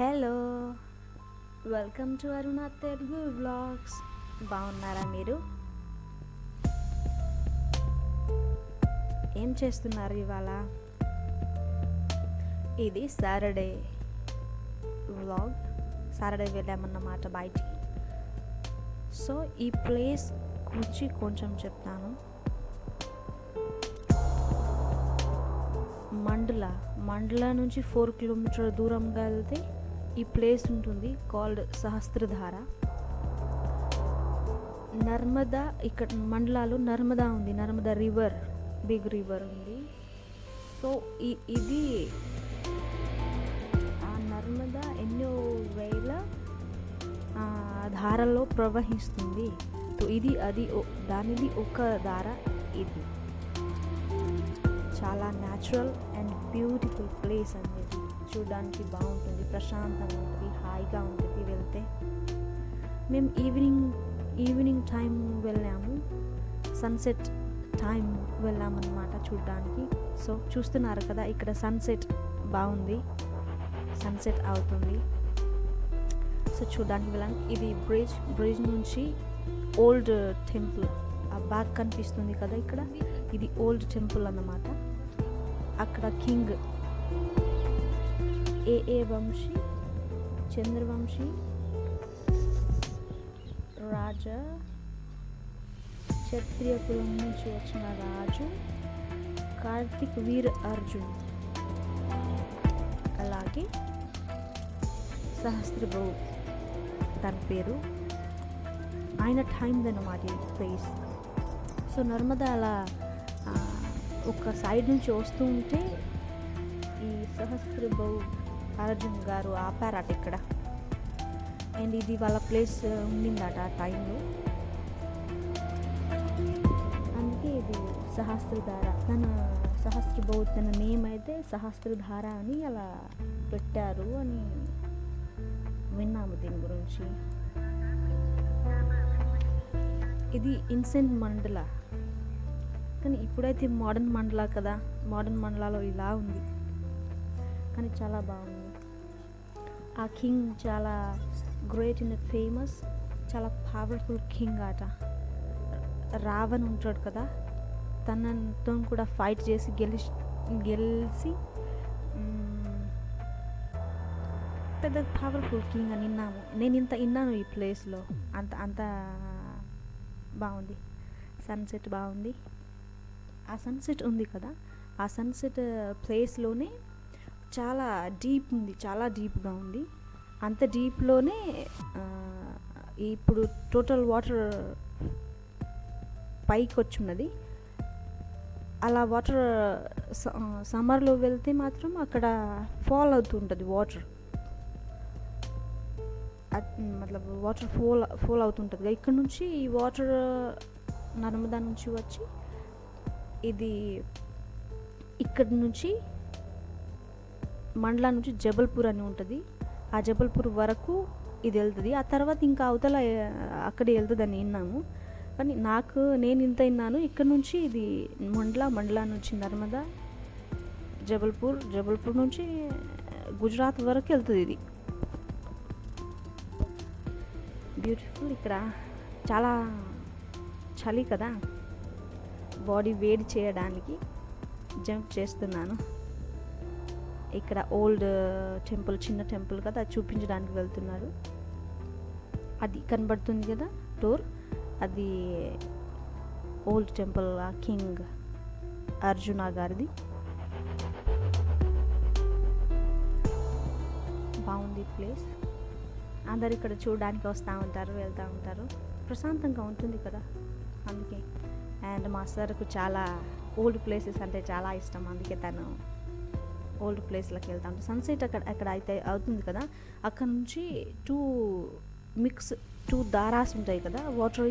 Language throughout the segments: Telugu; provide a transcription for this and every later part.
Hello, welcome to Aruna Telugu vlogs. బాగున్నారా మీరు? ఏం చేస్తున్నారు ఇవాళ? ఇది సాటర్డే వ్లాగ్. సాటర్డే వెళ్ళామన్నమాట బయటికి. సో ఈ ప్లేస్ గురించి కొంచెం చెప్తాను. మండల నుంచి 4 కిలోమీటర్ దూరంగా వెళ్తే ఈ ప్లేస్ ఉంటుంది, కాల్డ్ సహస్రధార. నర్మదా, ఇక్కడ మండలాలో నర్మదా ఉంది, నర్మదా రివర్, బిగ్ రివర్ ఉంది. సో ఇది ఆ నర్మదా ఎన్నో వేల ధారలో ప్రవహిస్తుంది. సో ఇది దానిది ఒక ధార. ఇది చాలా న్యాచురల్ అండ్ బ్యూటిఫుల్ ప్లేస్ అనేది. చూడడానికి బాగుంటుంది, ప్రశాంతంగా ఉంటుంది, హాయిగా ఉంటుంది వెళ్తే. మేము ఈవినింగ్ టైం వెళ్ళాము, సన్సెట్ టైం వెళ్ళామన్నమాట చూడడానికి. సో చూస్తున్నారు కదా, ఇక్కడ సన్సెట్ బాగుంది, సన్సెట్ అవుతుంది. సో చూడడానికి వెళ్ళాము. ఇది బ్రిడ్జ్ నుంచి ఓల్డ్ టెంపుల్ బాగా కనిపిస్తుంది కదా ఇక్కడ. ఇది ఓల్డ్ టెంపుల్ అన్నమాట. అక్కడ కింగ్ ఏ వంశీ, చంద్రవంశీ రాజా, క్షత్రియ కులం నుంచి వచ్చిన రాజు కార్తిక్ వీర్ అర్జున్, అలాగే సహస్రభావు దాని పేరు. ఆయన టైం అన్నమాట ఈ ప్లేస్. సో నర్మదా అలా ఒక సైడ్ నుంచి వస్తూ ఉంటే ఈ సహస్రభావు అర్జున్ గారు ఆపారట ఇక్కడ. అండ్ ఇది వాళ్ళ ప్లేస్ ఉండిందట ఆ టైంలో, అందుకే ఇది సహస్రధార. సహస్రభావు తన నేమ్ అయితే సహస్రధార అని అలా పెట్టారు అని విన్నాము దీని గురించి. ఇది ఇన్సెంట్ మండల, కానీ ఇప్పుడైతే మోడర్న్ మండల కదా. మోడర్న్ మండలాలో ఇలా ఉంది, కానీ చాలా బాగుంది. ఆ కింగ్ చాలా గ్రేట్ అండ్ ఫేమస్, చాలా పవర్ఫుల్ కింగ్ అట. రావణ్ ఉంటాడు కదా, తనతో కూడా ఫైట్ చేసి గెలిచి పెద్ద పవర్ఫుల్ కింగ్ అని విన్నాము. నేను ఇంత విన్నాను ఈ ప్లేస్లో. అంత బాగుంది. సన్సెట్ బాగుంది. ఆ సన్సెట్ ఉంది కదా, ఆ సన్సెట్ ప్లేస్లోనే చాలా డీప్ ఉంది, చాలా డీప్గా ఉంది. అంత డీప్లోనే ఇప్పుడు టోటల్ వాటర్ పైకి వచ్చున్నది. అలా వాటర్ సమ్మర్లో వెళ్తే మాత్రం అక్కడ ఫాల్ అవుతుంటుంది వాటర్. మతలబ్ వాటర్ ఫాల్ అవుతుంటుంది. ఇక్కడ నుంచి ఈ వాటర్ నర్మదా నుంచి వచ్చి ఇది ఇక్కడ నుంచి మండలా నుంచి జబల్పూర్ అని ఉంటుంది. ఆ జబల్పూర్ వరకు ఇది వెళ్తుంది. ఆ తర్వాత ఇంకా అవతల అక్కడే వెళ్తుంది అని విన్నాము. కానీ నేను ఇంత విన్నాను, ఇక్కడ నుంచి ఇది మండలా నుంచి నర్మదా, జబల్పూర్ నుంచి గుజరాత్ వరకు వెళ్తుంది. ఇది బ్యూటిఫుల్. ఇక్కడ చాలా చలి కదా, బాడీ వేడి చేయడానికి జంప్ చేస్తున్నాను. ఇక్కడ ఓల్డ్ టెంపుల్, చిన్న టెంపుల్ కదా, అది చూపించడానికి వెళ్తున్నారు. అది కనబడుతుంది కదా డోర్, అది ఓల్డ్ టెంపుల్, ఆ కింగ్ అర్జున గారిది. బాగుంది ప్లేస్. అందరు ఇక్కడ చూడడానికి వస్తూ ఉంటారు, వెళ్తూ ఉంటారు. ప్రశాంతంగా ఉంటుంది కదా, అందుకే. అండ్ మా సార్కు చాలా ఓల్డ్ ప్లేసెస్ అంటే చాలా ఇష్టం, అందుకే తను ఓల్డ్ ప్లేస్లోకి వెళ్తా ఉంటాను. సన్సెట్ అక్కడ అయితే అవుతుంది కదా, అక్కడ నుంచి టూ దారాస్ ఉంటాయి కదా వాటర్,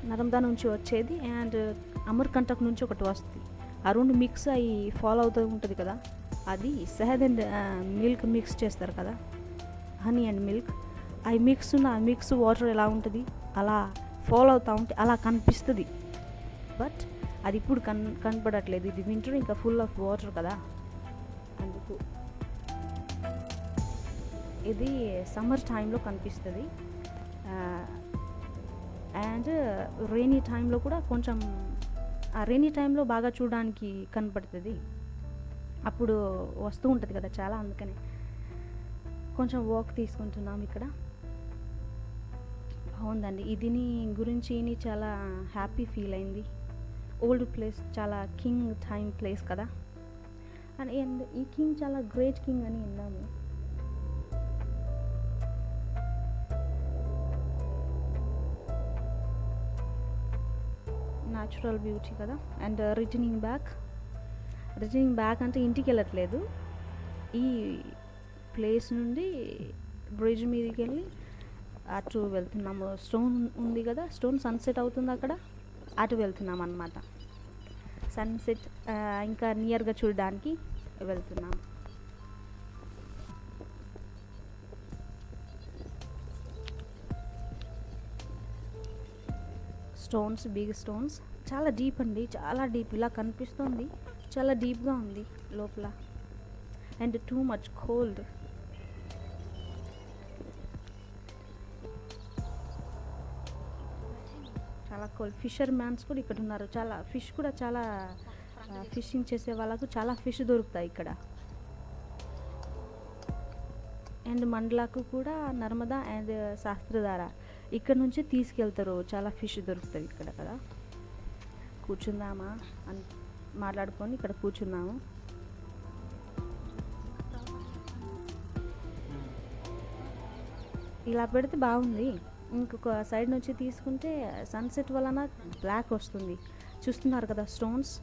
నర్మదా నుంచి వచ్చేది అండ్ అమర్కంటక్ నుంచి ఒకటి వస్తుంది. ఆ రెండు మిక్స్ అయ్యి ఫాలో అవుతూ ఉంటుంది కదా, అది షహద్ అండ్ మిల్క్ మిక్స్ చేస్తారు కదా, హనీ అండ్ మిల్క్. ఆ మిక్స్ వాటర్ ఎలా ఉంటుంది, అలా ఫాలో అవుతూ ఉంటే అలా కనిపిస్తుంది. బట్ అది ఇప్పుడు కనపడట్లేదు. ఇది వింటర్, ఇంకా ఫుల్ ఆఫ్ వాటర్ కదా, అందుకు. ఇది సమ్మర్ టైంలో కనిపిస్తుంది. అండ్ రెయినీ టైంలో కూడా కొంచెం, ఆ రెయినీ టైంలో బాగా చూడడానికి కనపడుతుంది. అప్పుడు వస్తూ ఉంటుంది కదా చాలా, అందుకని కొంచెం వాక్ తీసుకుంటున్నాం ఇక్కడ. బాగుందండి. దీని గురించి చాలా హ్యాపీ ఫీల్ అయింది. ఓల్డ్ ప్లేస్, చాలా కింగ్ టైం ప్లేస్ కదా. అండ్ ఈ కింగ్ చాలా గ్రేట్ కింగ్ అని విన్నాము. న్యాచురల్ బ్యూటీ కదా. అండ్ రిటర్నింగ్ బ్యాక్ అంటే ఇంటికి వెళ్ళట్లేదు, ఈ ప్లేస్ నుండి బ్రిడ్జ్ మీదకి వెళ్ళి అటు వెళ్తున్నాము. స్టోన్ ఉంది కదా, స్టోన్ సన్సెట్ అవుతుంది అక్కడ, అటు వెళ్తున్నాం అన్నమాట. సన్సెట్ ఇంకా నియర్గా చూడడానికి వెళ్తున్నాం. స్టోన్స్, బిగ్ స్టోన్స్, చాలా డీప్ అండి, చాలా డీప్. ఇలా కనిపిస్తుంది, చాలా డీప్గా ఉంది లోపల. And too much cold. చాలా కోల్డ్. ఫిషర్ మ్యాన్స్ కూడా ఇక్కడ ఉన్నారు. చాలా ఫిష్ కూడా, చాలా ఫిషింగ్ చేసే వాళ్ళకు చాలా ఫిష్ దొరుకుతాయి ఇక్కడ. అండ్ మండలాకు కూడా నర్మదా అండ్ శాస్త్రధార ఇక్కడ నుంచి తీసుకెళ్తారు. చాలా ఫిష్ దొరుకుతుంది ఇక్కడ కదా. కూర్చుందామా అని మాట్లాడుకొని ఇక్కడ కూర్చున్నాము. ఇలా పెడితే బాగుంది. ఇంకొక సైడ్ నుంచి తీసుకుంటే సన్సెట్ వలన బ్లాక్ వస్తుంది. చూస్తున్నారు కదా స్టోన్స్.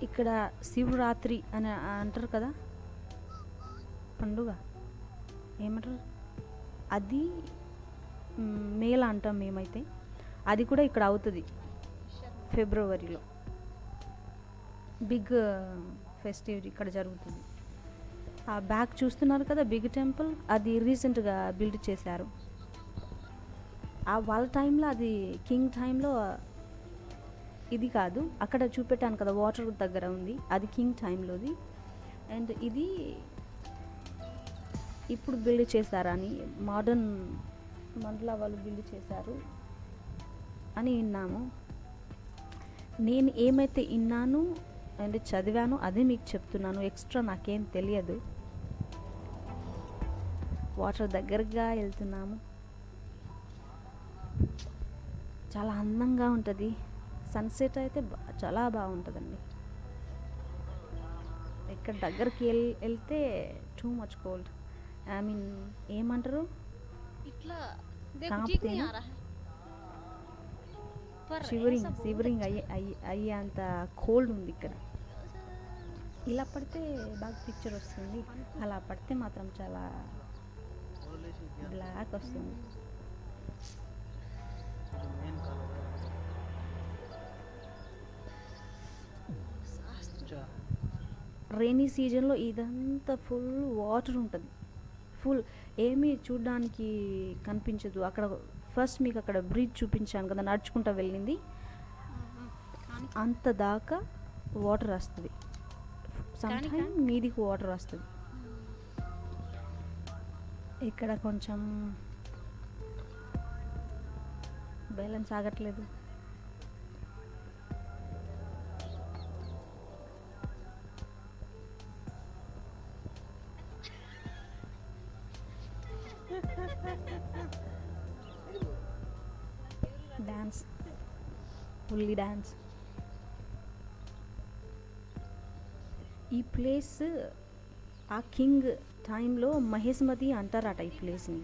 ఇక్కడ శివరాత్రి అని అంటారు కదా, పండుగ ఏమంటారు, అది మేళ అంటాం మేమైతే. అది కూడా ఇక్కడ అవుతుంది ఫిబ్రవరిలో. బిగ్ ఫెస్టివ్ ఇక్కడ జరుగుతుంది. ఆ బ్యాక్ చూస్తున్నారు కదా, బిగ్ టెంపుల్, అది రీసెంట్గా బిల్డ్ చేశారు. వాళ్ళ టైంలో, అది కింగ్ టైంలో ఇది కాదు. అక్కడ చూపెట్టాను కదా వాటర్ దగ్గర ఉంది, అది కింగ్ టైంలోది. అండ్ ఇది ఇప్పుడు బిల్డ్ చేశారని, మోడర్న్ మండలా వాళ్ళు బిల్డ్ చేశారు అని విన్నాము. నేను ఏమైతే విన్నాను అండ్ చదివాను అదే మీకు చెప్తున్నాను. ఎక్స్ట్రా నాకేం తెలియదు. వాటర్ దగ్గరగా వెళ్తున్నాము. చాలా అందంగా ఉంటుంది. సన్సెట్ అయితే చాలా బాగుంటుందండి. ఇక్కడ దగ్గరికి వెళ్తే too much cold. I mean ఏమంటారు, షివరింగ్ అయ్యే అంత కోల్డ్ ఉంది ఇక్కడ. ఇలా పడితే బాగా పిక్చర్ వస్తుంది, అలా పడితే మాత్రం చాలా బ్లాక్ వస్తుంది. రైనీ సీజన్లో ఇదంతా ఫుల్ వాటర్ ఉంటుంది. ఫుల్ ఏమీ చూడడానికి కనిపించదు. అక్కడ ఫస్ట్ మీకు అక్కడ బ్రిడ్జ్ చూపించాను కదా, నడుచుకుంటూ వెళ్ళింది, అంత దాకా వాటర్ వస్తుంది. సమ్ టైమ్ మీదికి వాటర్ వస్తుంది. ఇక్కడ కొంచెం బ్యాలెన్స్ ఆగట్లేదు. Dance, fully dance. ఈ ప్లేస్ ఆ కింగ్ టైంలో మహేస్మతి అంటారట ఈ ప్లేస్ని.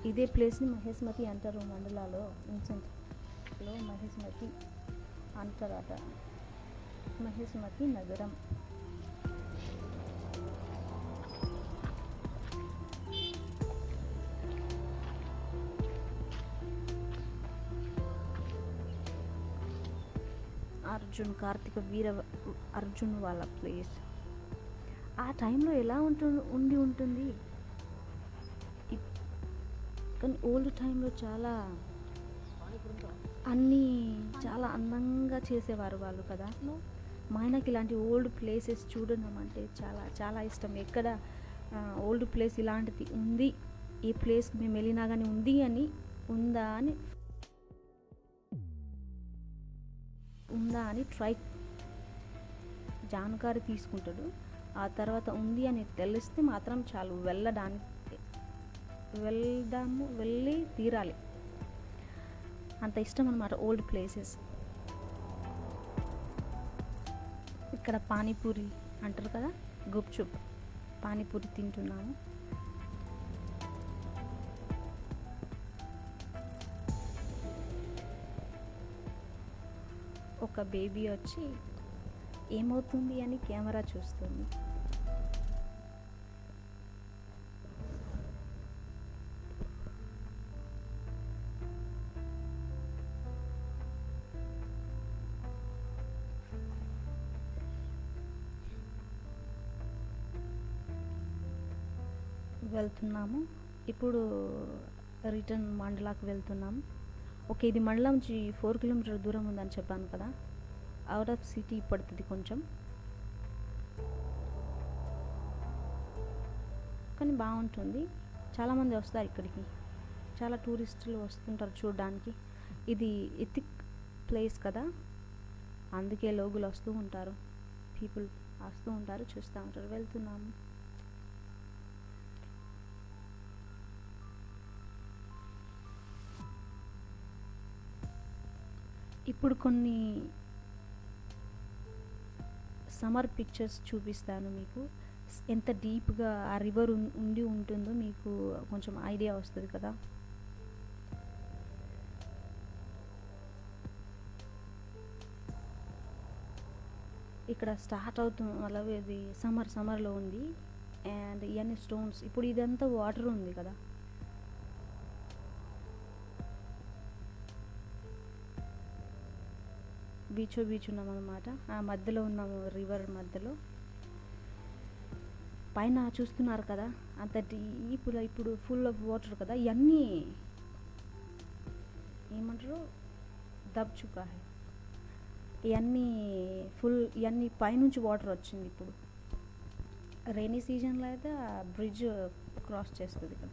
ఇదే ప్లేస్ని మహేస్మతి అంటారు. మండలాలో ఇన్సెంట్లో మహేస్మతి అంటారట. మహేస్మతి నగరం. అర్జున్, కార్తిక వీర అర్జున్ వాళ్ళ ప్లేస్. ఆ టైంలో ఎలా ఉంటుంది. ఇప్- కానీ ఓల్డ్ టైంలో చాలా అన్నీ చాలా అందంగా చేసేవారు వాళ్ళు కదా. మా ఆయనకి ఇలాంటి ఓల్డ్ ప్లేసెస్ చూడడం అంటే చాలా చాలా ఇష్టం. ఎక్కడ ఓల్డ్ ప్లేస్ ఇలాంటిది ఉంది, ఈ ప్లేస్ మేము వెళ్ళినా కానీ ఉందా అని ట్రై జానకారి తీసుకుంటాడు. ఆ తర్వాత ఉంది అని తెలిస్తే మాత్రం చాలు, వెళ్ళి తీరాలి. అంత ఇష్టం అన్నమాట ఓల్డ్ ప్లేసెస్. ఇక్కడ పానీపూరి అంటారు కదా, గుప్చుప్ పానీపూరి తింటున్నాము. ఒక బేబీ వచ్చి ఏమవుతుంది అని కెమెరా చూస్తుంది. వెళ్తున్నాము ఇప్పుడు, రిటర్న్ మండలాకి వెళ్తున్నాము. ఓకే, ఇది మండలం నుంచి 4 కిలోమీటర్ దూరం ఉందని చెప్పాను కదా. అవుట్ ఆఫ్ సిటీ పడుతుంది కొంచెం, కానీ బాగుంటుంది. చాలామంది వస్తారు ఇక్కడికి, చాలా టూరిస్టులు వస్తుంటారు చూడడానికి. ఇది ఎథిక్ ప్లేస్ కదా, అందుకే లోగులు వస్తూ ఉంటారు, పీపుల్ వస్తూ ఉంటారు, చూస్తూ ఉంటారు. వెళ్తున్నాము. ఇప్పుడు కొన్ని సమ్మర్ పిక్చర్స్ చూపిస్తాను మీకు. ఎంత డీప్గా ఆ రివర్ ఉంటుందో మీకు కొంచెం ఐడియా వస్తుంది కదా. ఇక్కడ స్టార్ట్ అవుతుంది అలాగే, ఇది సమ్మర్లో ఉంది. అండ్ ఇవన్నీ స్టోన్స్, ఇప్పుడు ఇదంతా వాటర్ ఉంది కదా. బీచ్ ఉన్నాం అన్నమాట, ఆ మధ్యలో ఉన్నాము, రివర్ మధ్యలో. పైన చూస్తున్నారు కదా, అంత డీప్గా ఇప్పుడు ఫుల్ ఆఫ్ వాటర్ కదా. ఇవన్నీ ఏమంటారు, దబ్ చుకా హై. ఇవన్నీ పైనుంచి వాటర్ వచ్చింది. ఇప్పుడు రైనీ సీజన్లో అయితే ఆ బ్రిడ్జ్ క్రాస్ చేస్తుంది కదా.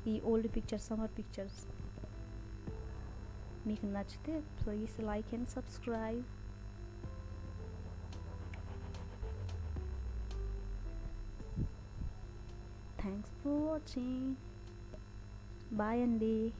ఈ ఓల్డ్ పిక్చర్స్, సమ్మర్ పిక్చర్స్ మీకు నచ్చితే please like and subscribe. Thanks for watching. Bye అండి.